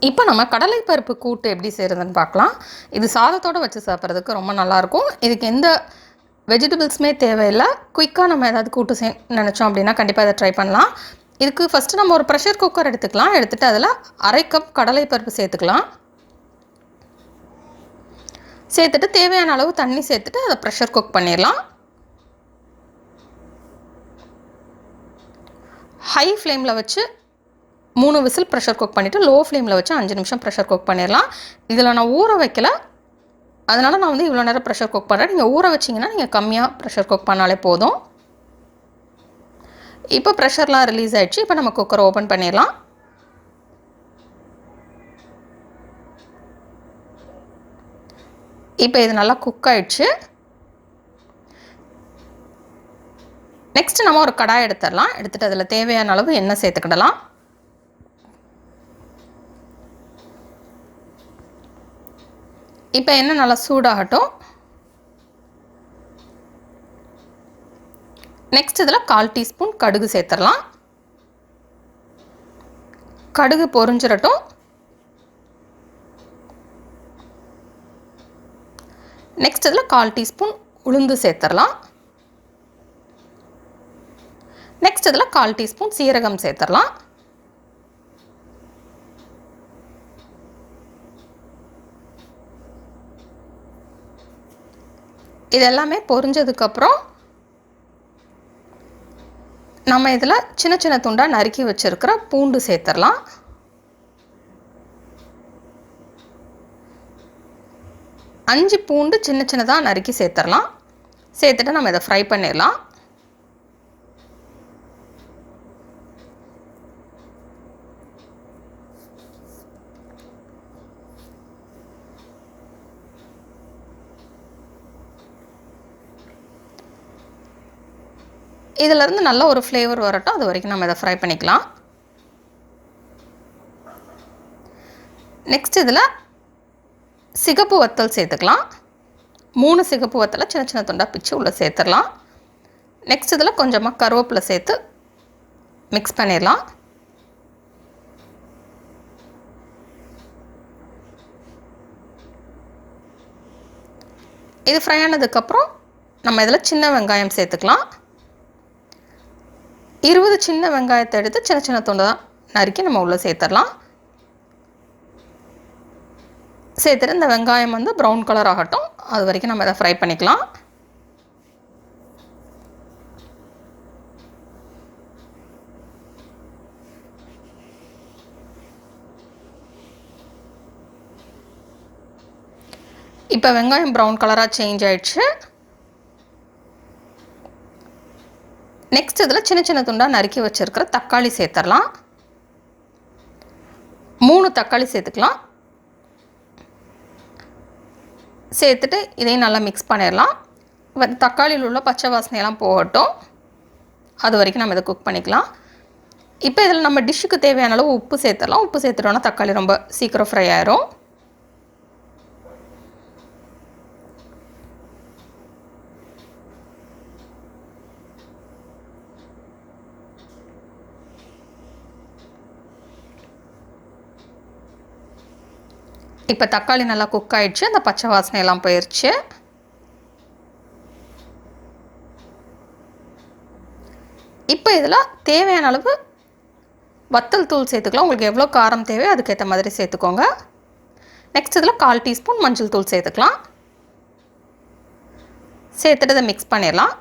இப்போ நம்ம கடலை பருப்பு கூட்டு எப்படி செய்கிறதுன்னு பார்க்கலாம். இது சாதத்தோடு வச்சு சாப்பிட்றதுக்கு ரொம்ப நல்லாயிருக்கும். இதுக்கு எந்த வெஜிடபிள்ஸுமே தேவையில்லை. குயிக்காக நம்ம ஏதாவது கூட்டு நினச்சோம் அப்படின்னா கண்டிப்பாக இதை ட்ரை பண்ணலாம். இதுக்கு ஃபஸ்ட்டு நம்ம ஒரு ப்ரெஷர் குக்கர் எடுத்துக்கலாம். எடுத்துகிட்டு அதில் 1/2 கப் கடலை பருப்பு சேர்த்துக்கலாம். சேர்த்துட்டு தேவையான அளவு தண்ணி சேர்த்துட்டு அதை ப்ரெஷர் குக் பண்ணிடலாம். ஹை ஃப்ளேமில் வச்சு 3 விசில் ப்ரெஷர் குக் பண்ணிவிட்டு லோ ஃப்ளேமில் வச்சு 5 நிமிஷம் ப்ரெஷர் குக் பண்ணிடலாம். இதில் நான் ஊற வைக்கல, அதனால் நான் வந்து இவ்வளோ நேரம் ப்ரெஷர் குக் பண்ணுறேன். நீங்கள் ஊற வச்சிங்கன்னா நீங்கள் கம்மியாக ப்ரெஷர் குக் பண்ணாலே போதும். இப்போ ப்ரெஷர்லாம் ரிலீஸ் ஆகிடுச்சு. இப்போ நம்ம குக்கரை ஓப்பன் பண்ணிடலாம். இப்போ இது நல்லா குக் ஆகிடுச்சு. நெக்ஸ்ட்டு நம்ம ஒரு கடாய் எடுத்துடலாம். எடுத்துகிட்டு அதில் தேவையான அளவு எண்ணெய் சேர்த்துக்கிடலாம். இப்போ எண்ணெய் நல்லா சூடாகட்டும். நெக்ஸ்ட் இதில் 1/4 டீஸ்பூன் கடுகு சேர்த்துடலாம். கடுகு பொரிஞ்சிடட்டும். நெக்ஸ்ட் இதில் 1/4 டீஸ்பூன் உளுந்து சேர்த்துடலாம். நெக்ஸ்ட் இதில் 1/4 டீஸ்பூன் சீரகம் சேர்த்துடலாம். இது எல்லாமே பொரிஞ்சதுக்கப்புறம் நம்ம இதில் சின்ன சின்ன துண்டாக நறுக்கி வச்சுருக்கிற பூண்டு சேர்த்துடலாம். அஞ்சு பூண்டு சின்ன சின்னதாக நறுக்கி சேர்த்துடலாம். சேர்த்துட்டு நம்ம இதை ஃப்ரை பண்ணிடலாம். இதிலேருந்து நல்ல ஒரு ஃப்ளேவர் வரட்டும், அது வரைக்கும் நம்ம இதை ஃப்ரை பண்ணிக்கலாம். நெக்ஸ்ட் இதில் சிகப்பு வத்தல் சேர்த்துக்கலாம். 3 சிகப்பு வத்தலை சின்ன சின்ன துண்டாக பிச்சு உள்ளே சேர்த்துடலாம். நெக்ஸ்ட் இதில் கொஞ்சமாக கருவேப்பிலை சேர்த்து மிக்ஸ் பண்ணிடலாம். இது ஃப்ரை ஆனதுக்கப்புறம் நம்ம இதில் சின்ன வெங்காயம் சேர்த்துக்கலாம். 20 சின்ன வெங்காயத்தை எடுத்து சின்ன சின்ன துண்டாக நறுக்கி நம்ம உள்ளே சேர்த்துடலாம். சேர்த்துட்டு இந்த வெங்காயம் வந்து ப்ரௌன் கலர் ஆகட்டும், அது வரைக்கும் நம்ம இதை ஃப்ரை பண்ணிக்கலாம். இப்போ வெங்காயம் ப்ரௌன் கலராக சேஞ்ச் ஆயிடுச்சு. நெக்ஸ்ட் இதில் சின்ன சின்ன துண்டாக நறுக்கி வச்சுருக்கிற தக்காளி சேர்த்துடலாம். 3 தக்காளி சேர்த்துக்கலாம். சேர்த்துட்டு இதையும் நல்லா மிக்ஸ் பண்ணிடலாம். தக்காளியில் உள்ள பச்சை வாசனையெல்லாம் போகட்டும், அது வரைக்கும் நம்ம இதை குக் பண்ணிக்கலாம். இப்போ இதில் நம்ம டிஷ்ஷுக்கு தேவையான அளவு உப்பு சேர்த்துடலாம். உப்பு சேர்த்துட்டோன்னா தக்காளி ரொம்ப சீக்கிரம் ஃப்ரை ஆயிரும். இப்போ தக்காளி நல்லா குக் ஆகிடுச்சு. அந்த பச்சை வாசனையெல்லாம் போயிடுச்சு. இப்போ இதில் தேவையான அளவு வத்தல் தூள் சேர்த்துக்கலாம். உங்களுக்கு எவ்வளோ காரம் தேவையோ அதுக்கேற்ற மாதிரி சேர்த்துக்கோங்க. நெக்ஸ்ட் இதில் 1/4 டீஸ்பூன் மஞ்சள் தூள் சேர்த்துக்கலாம். சேர்த்துட்டு இதை மிக்ஸ் பண்ணிடலாம்.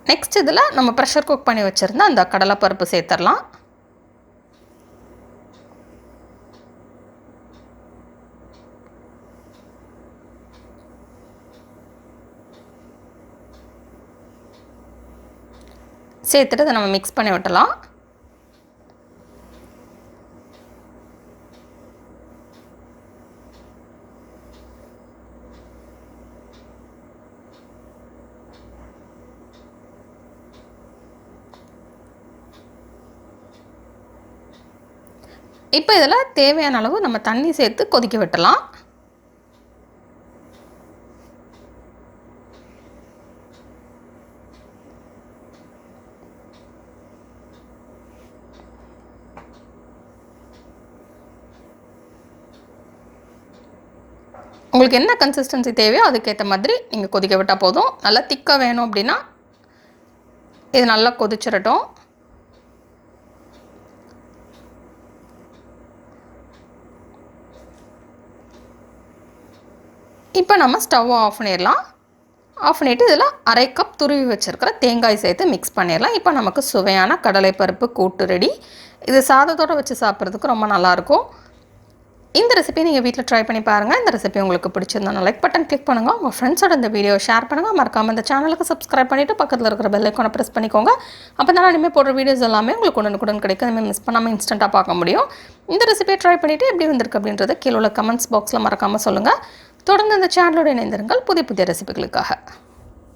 நெக்ஸ்ட் இதில் நம்ம ப்ரெஷர் குக் பண்ணி வச்சுருந்த அந்த கடலைப்பருப்பு சேர்த்துடலாம். சேர்த்துட்டு அதை நம்ம மிக்ஸ் பண்ணி விட்டலாம். இப்போ இதில் தேவையான அளவு நம்ம தண்ணி சேர்த்து கொதிக்க விட்டலாம். உங்களுக்கு என்ன கன்சிஸ்டன்சி தேவையோ அதுக்கேற்ற மாதிரி நீங்கள் கொதிக்க விட்டால் போதும். நல்லா திக்காக வேணும் அப்படின்னா இது நல்லா கொதிச்சிடட்டும். இப்போ நம்ம ஸ்டவ் ஆஃப் பண்ணிடலாம். ஆஃப் பண்ணிவிட்டு இதில் 1/2 கப் துருவி வச்சுருக்கிற தேங்காய் சேர்த்து மிக்ஸ் பண்ணிடலாம். இப்போ நமக்கு சுவையான கடலை பருப்பு கூட்டு ரெடி. இது சாதத்தோடு வச்சு சாப்பிட்றதுக்கு ரொம்ப நல்லாயிருக்கும். இந்த ரெசிபி நீங்கள் வீட்டில் ட்ரை பண்ணி பாருங்கள். இந்த ரெசிபி உங்களுக்கு பிடிச்சிருந்தா லைக் பட்டன் கிளிக் பண்ணுங்கள். உங்கள் ஃப்ரெண்ட்ஸோட இந்த வீடியோ ஷேர் பண்ணுங்கள். மறக்காமல் இந்த சேனலுக்கு சப்ஸ்கிரைப் பண்ணிவிட்டு பக்கத்தில் இருக்கிற பெல் ஐக்கானை ப்ரெஸ் பண்ணிக்கோங்க. அப்போ தான் இனிமேல் போடுற வீடியோஸ் எல்லாமே உங்களுக்கு உடனுக்குடன் கிடைக்கும். இனிமேல் மிஸ் பண்ணாமல் இன்ஸ்டண்ட்டாக பார்க்க முடியும். இந்த ரெசிபியை ட்ரை பண்ணிவிட்டு எப்படி வந்திருக்கு அப்படின்றத கீழே உள்ள கமெண்ட்ஸ் பாக்ஸில் மறக்காமல் சொல்லுங்கள். தொடர்ந்து இந்த சேனலோடு இணைந்திருங்கள் புதிய புதிய ரெசிபிகளுக்காக.